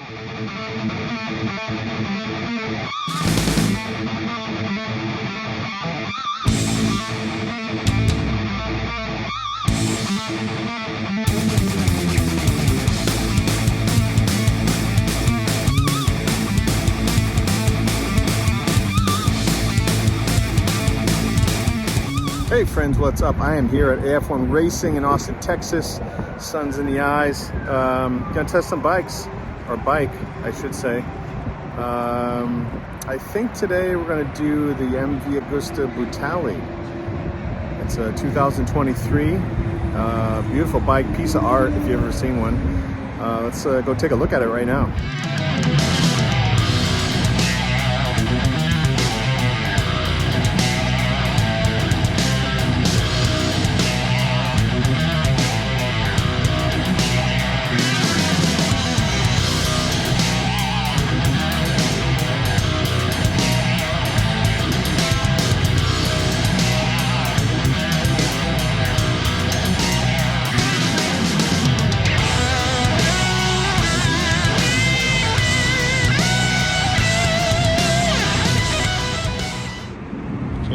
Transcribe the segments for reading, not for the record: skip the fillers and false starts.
Hey friends, what's up? I am here at AF1 Racing in Austin, Texas. Sun's in the eyes. Gonna test some bikes, or bike, I should say. I think today we're gonna do the MV Agusta Brutale. It's a 2023. Beautiful bike, piece of art if you've ever seen one. Let's go take a look at it right now.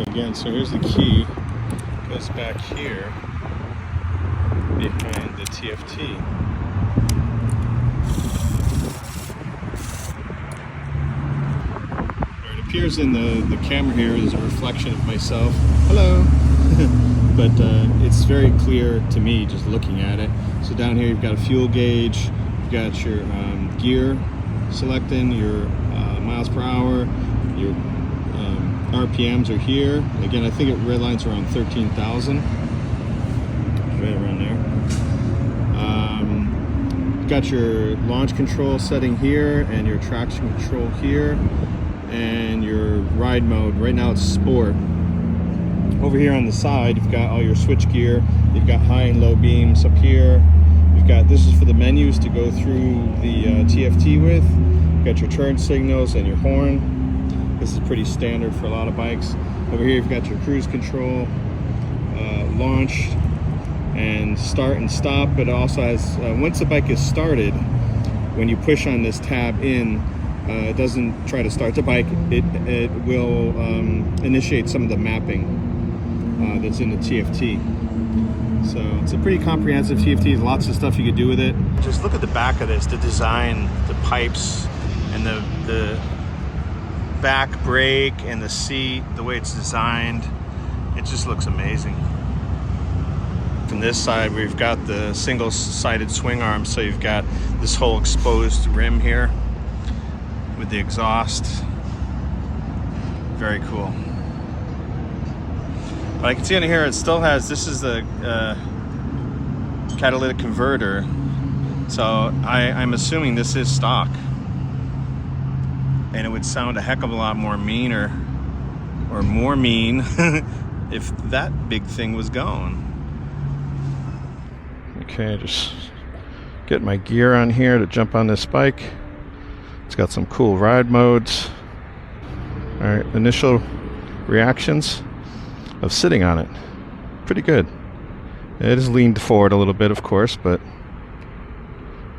Again, so here's the key. It goes back here behind the TFT. It appears in the camera here is a reflection of myself. Hello! But it's very clear to me just looking at it. So down here you've got a fuel gauge, you've got your gear selecting, your miles per hour, your RPMs are here. Again, I think it redlines around 13,000, right around there. You've got your launch control setting here, and your traction control here, and your ride mode. Right now it's sport. Over here on the side, you've got all your switch gear. You've got high and low beams up here. You've got, this is for the menus to go through the TFT with. You've got your turn signals and your horn. This is pretty standard for a lot of bikes. Over here you've got your cruise control, launch and start and stop, but it also has, once the bike is started, when you push on this tab in, it doesn't try to start the bike, it will initiate some of the mapping that's in the TFT. So it's a pretty comprehensive TFT, lots of stuff you could do with it. Just look at the back of this, the design, the pipes, and the back brake and the seat, the way it's designed, it just looks amazing. From this side we've got the single-sided swing arm, so you've got this whole exposed rim here with the exhaust. Very cool. But I can see in here it still has, this is the catalytic converter, so I'm assuming this is stock. And it would sound a heck of a lot more meaner, or more mean, if that big thing was gone. Okay, just get my gear on here to jump on this bike. It's got some cool ride modes. All right, initial reactions of sitting on it. Pretty good. It is leaned forward a little bit, of course, but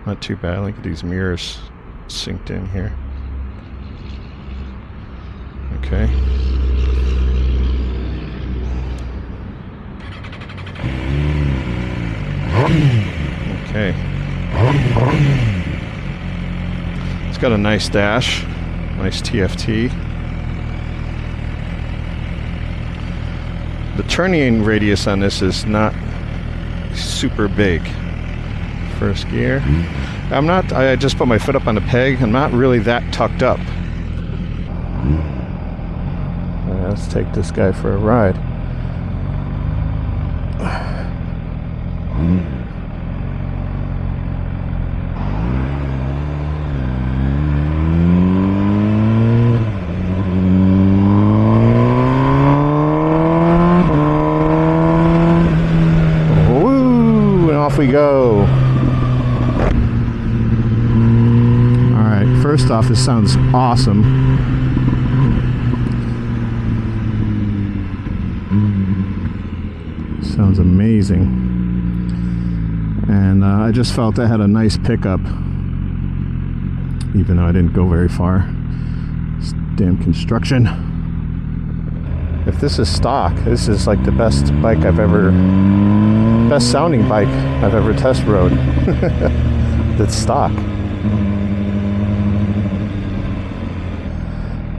not too bad. Look at these mirrors synced in here. Okay. Okay. It's got a nice dash, nice TFT. The turning radius on this is not super big. First gear. I just put my foot up on the peg. I'm not really that tucked up. Let's take this guy for a ride. Woo! And off we go. All right, first off, this sounds awesome. Sounds amazing. And I just felt I had a nice pickup. even though I didn't go very far. This damn construction. If this is stock, this is like the best sounding bike I've ever test rode. That's stock.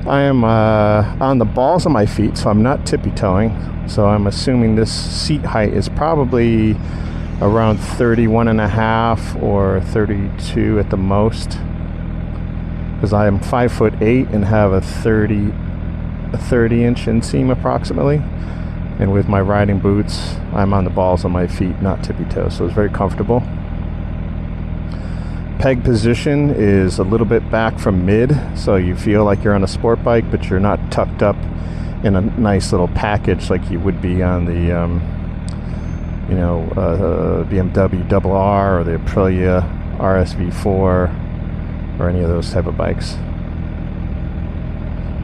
I am on the balls of my feet, so I'm not tippy-toeing. So I'm assuming this seat height is probably around 31.5 or 32 at the most. Because I am 5'8" and have a 30-inch inseam approximately. And with my riding boots, I'm on the balls of my feet, not tippy-toe. So it's very comfortable. Peg position is a little bit back from mid, so you feel like you're on a sport bike, but you're not tucked up in a nice little package like you would be on the BMW RR or the Aprilia RSV4 or any of those type of bikes.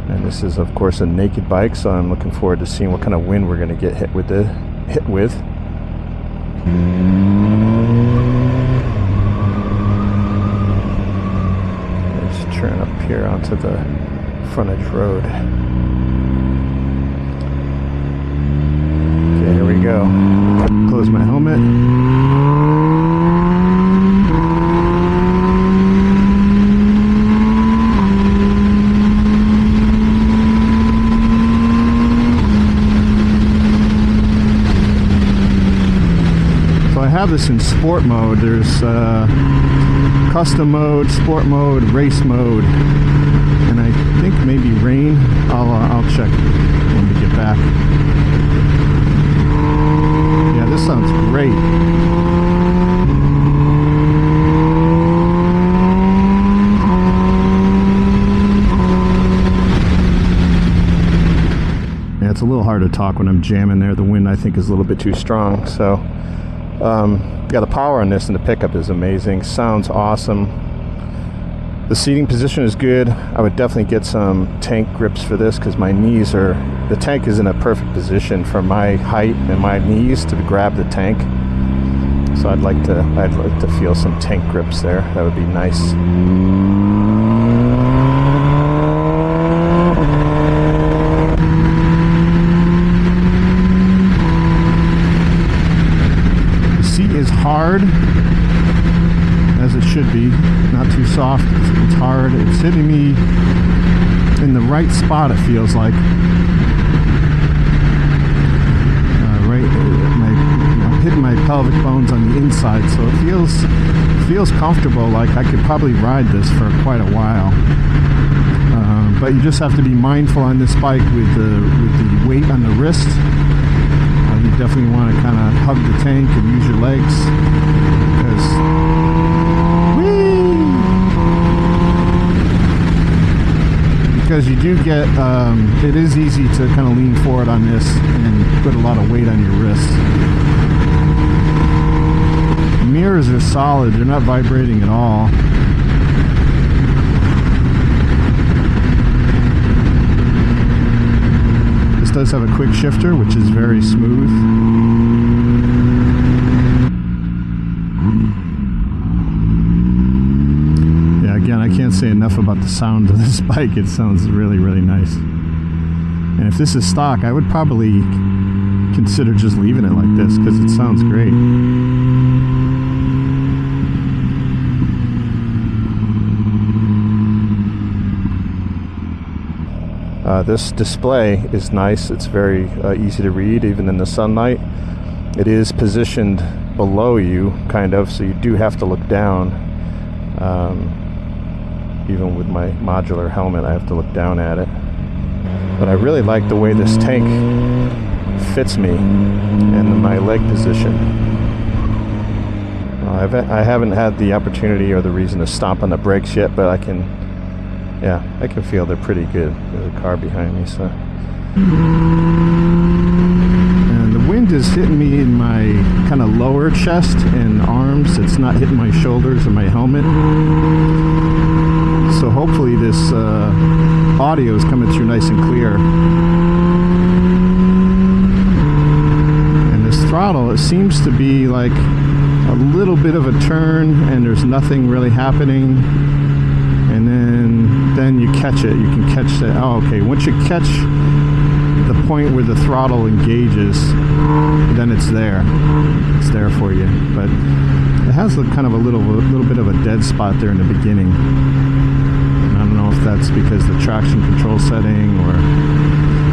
And this is of course a naked bike, so I'm looking forward to seeing what kind of wind we're going to get hit with. Turn up here onto the frontage road. Okay, here we go. Close my helmet. So I have this in sport mode. There's custom mode, sport mode, race mode, and I think maybe rain. I'll check when we get back. Yeah, this sounds great. Yeah, it's a little hard to talk when I'm jamming there. The wind I think is a little bit too strong, so yeah, the power on this and the pickup is amazing. Sounds awesome. The seating position is good. I would definitely get some tank grips for this because my knees are... The tank is in a perfect position for my height and my knees to grab the tank. So I'd like to feel some tank grips there. That would be nice. Hard as it should be, not too soft. It's hard. It's hitting me in the right spot, it feels like. I'm hitting my pelvic bones on the inside, so it feels comfortable. Like I could probably ride this for quite a while. But you just have to be mindful on this bike with the weight on the wrist. You definitely want to kind of hug the tank and use your legs because you do get it is easy to kind of lean forward on this and put a lot of weight on your wrist. The mirrors are solid, they're not vibrating at all. Does have a quick shifter, which is very smooth. Yeah, again, I can't say enough about the sound of this bike. It sounds really, really nice. And if this is stock, I would probably consider just leaving it like this because it sounds great. This display is nice. It's very easy to read, even in the sunlight. It is positioned below you, kind of, so you do have to look down. Even with my modular helmet, I have to look down at it. But I really like the way this tank fits me and my leg position. I haven't had the opportunity or the reason to stomp on the brakes yet, but I can feel they're pretty good. There's a car behind me, so. And the wind is hitting me in my kind of lower chest and arms. It's not hitting my shoulders or my helmet. So hopefully this audio is coming through nice and clear. And this throttle, it seems to be like a little bit of a turn and there's nothing really happening. And catch it. You can catch that. Oh, okay. Once you catch the point where the throttle engages, then it's there. It's there for you. But it has kind of a little bit of a dead spot there in the beginning. And I don't know if that's because the traction control setting, or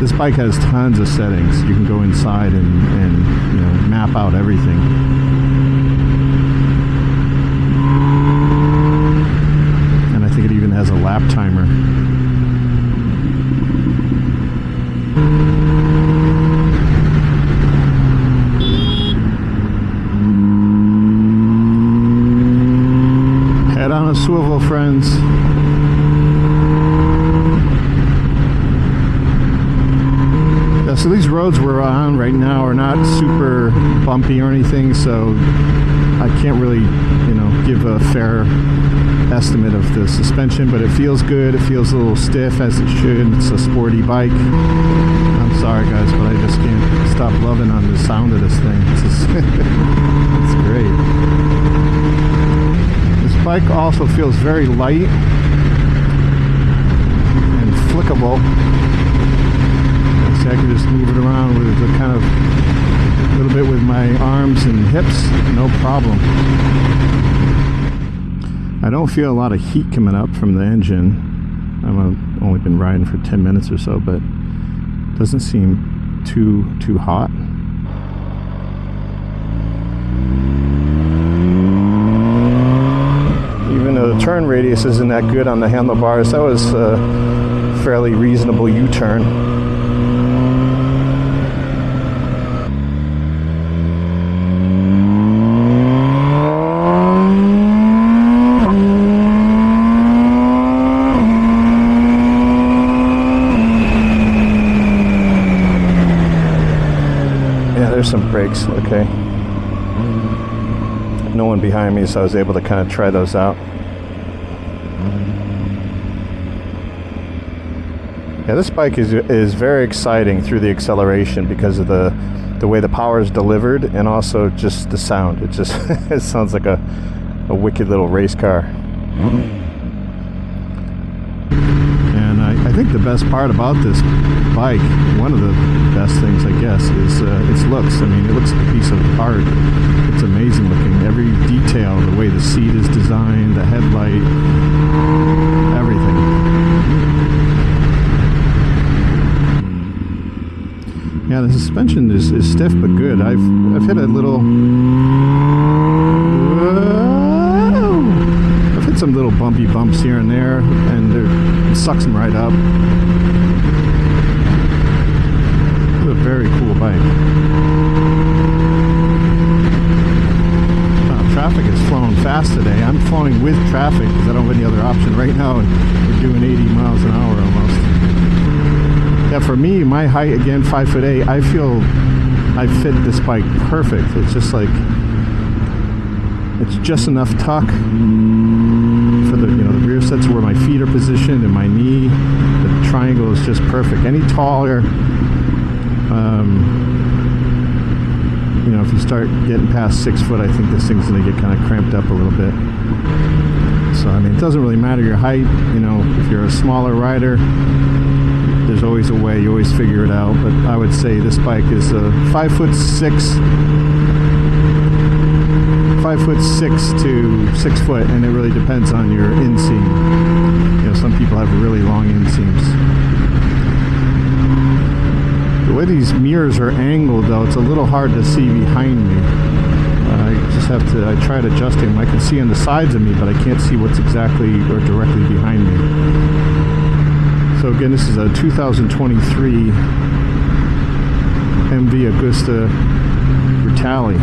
this bike has tons of settings. You can go inside and you know, map out everything. And I think it even has a lap timer. Head on a swivel, friends. Yeah, so these roads we're on right now are not super bumpy or anything, so I can't really, you know, give a fair estimate of the suspension, but it feels good. It feels a little stiff, as it should. It's a sporty bike. I'm sorry guys, but I just can't stop loving on the sound of this thing. It's just it's great. This bike also feels very light and flickable. See, I can just move it around with a kind of a little bit with my arms and hips, no problem. I don't feel a lot of heat coming up from the engine. I've only been riding for 10 minutes or so, but it doesn't seem too hot. Even though the turn radius isn't that good on the handlebars, that was a fairly reasonable U-turn. Some brakes, okay. No one behind me, so I was able to kind of try those out. Yeah, this bike is very exciting through the acceleration because of the way the power is delivered, and also just the sound. It just it sounds like a wicked little race car. I think the best part about this bike, one of the best things I guess, is its looks. I mean, it looks like a piece of art. It's amazing looking. Every detail, the way the seat is designed, the headlight, everything. Yeah, the suspension is stiff but good. I've hit a little... some little bumpy bumps here and there, and it sucks them right up. It's a very cool bike. Traffic is flowing fast today. I'm flowing with traffic because I don't have any other option right now, and we're doing 80 miles an hour almost. Yeah, for me, my height, again, 5'8", I feel I fit this bike perfect. It's just like, it's just enough tuck for the, you know, the rear sets where my feet are positioned and my knee. The triangle is just perfect. Any taller, you know, if you start getting past 6 foot, I think this thing's going to get kind of cramped up a little bit. So, I mean, it doesn't really matter your height. You know, if you're a smaller rider, there's always a way. You always figure it out. But I would say this bike is a 5'6" to 6 foot, and it really depends on your inseam. You know, some people have really long inseams. The way these mirrors are angled, though, it's a little hard to see behind me. I just have to, I tried adjusting them. I can see on the sides of me, but I can't see what's exactly or directly behind me. So again, this is a 2023 MV Agusta Brutale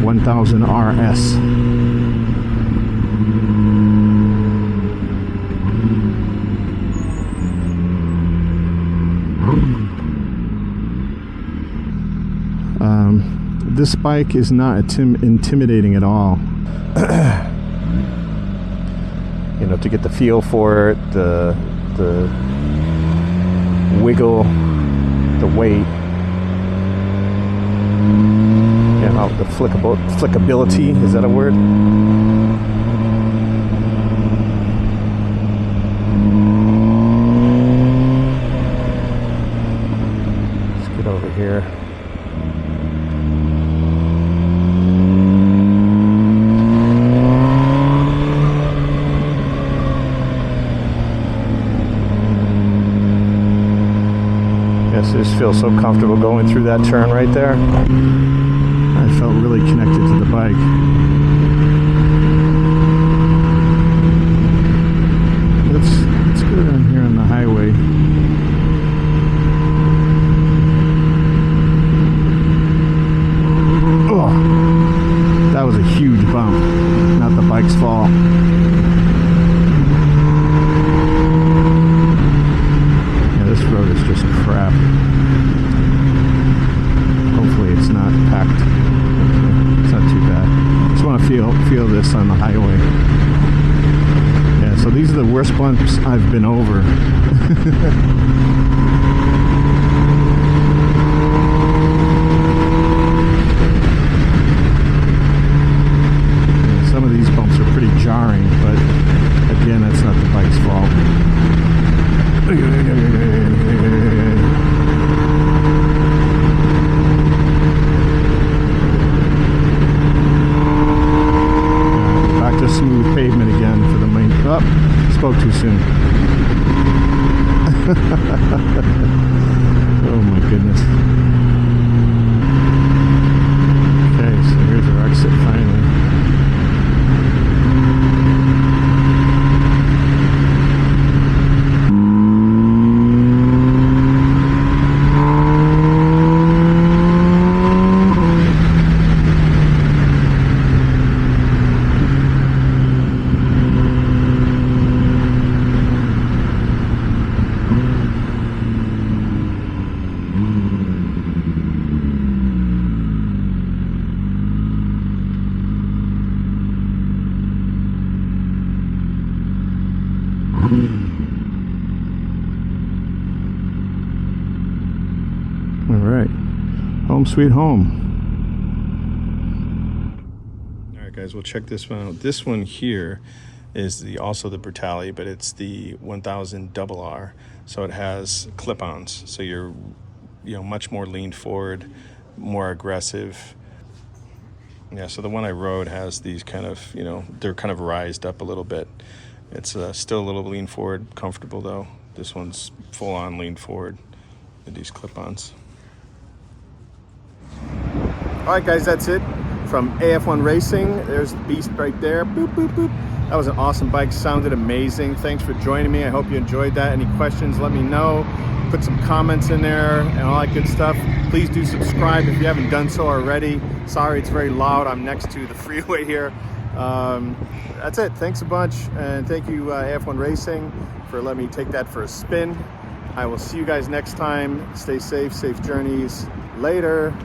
1000 RS. This bike is not intimidating at all. You know, to get the feel for it, the wiggle, the weight, you know, the flickability, is that a word? Just feels so comfortable going through that turn right there. I felt really connected to the bike. Let's go down here on the highway. Oh, that was a huge bump. Not the bike's fault. Yeah, this road is just crap. Hopefully it's not packed. It's not too bad. Just want to feel this on the highway. Yeah, so these are the worst bumps I've been over. Some of these bumps are pretty jarring, but again, that's not the bike's fault. Back to smooth pavement again for the main. Oh, spoke too soon. Oh my goodness. Okay, so here's our exit finally. All right, home sweet home. All right, guys, we'll check this one out. This one here is also the Brutale, but it's the 1000 RR. So it has clip-ons. So you're, much more leaned forward, more aggressive. Yeah, so the one I rode has these kind of, they're kind of rised up a little bit. It's still a little lean forward, comfortable though. This one's full on lean forward with these clip-ons. All right, guys, that's it from AF1 Racing. There's the beast right there. Boop, boop, boop. That was an awesome bike. Sounded amazing. Thanks for joining me. I hope you enjoyed that. Any questions, let me know. Put some comments in there and all that good stuff. Please do subscribe if you haven't done so already. Sorry, it's very loud. I'm next to the freeway here. That's it. Thanks a bunch. And thank you, AF1 Racing, for letting me take that for a spin. I will see you guys next time. Stay safe, safe journeys. Later.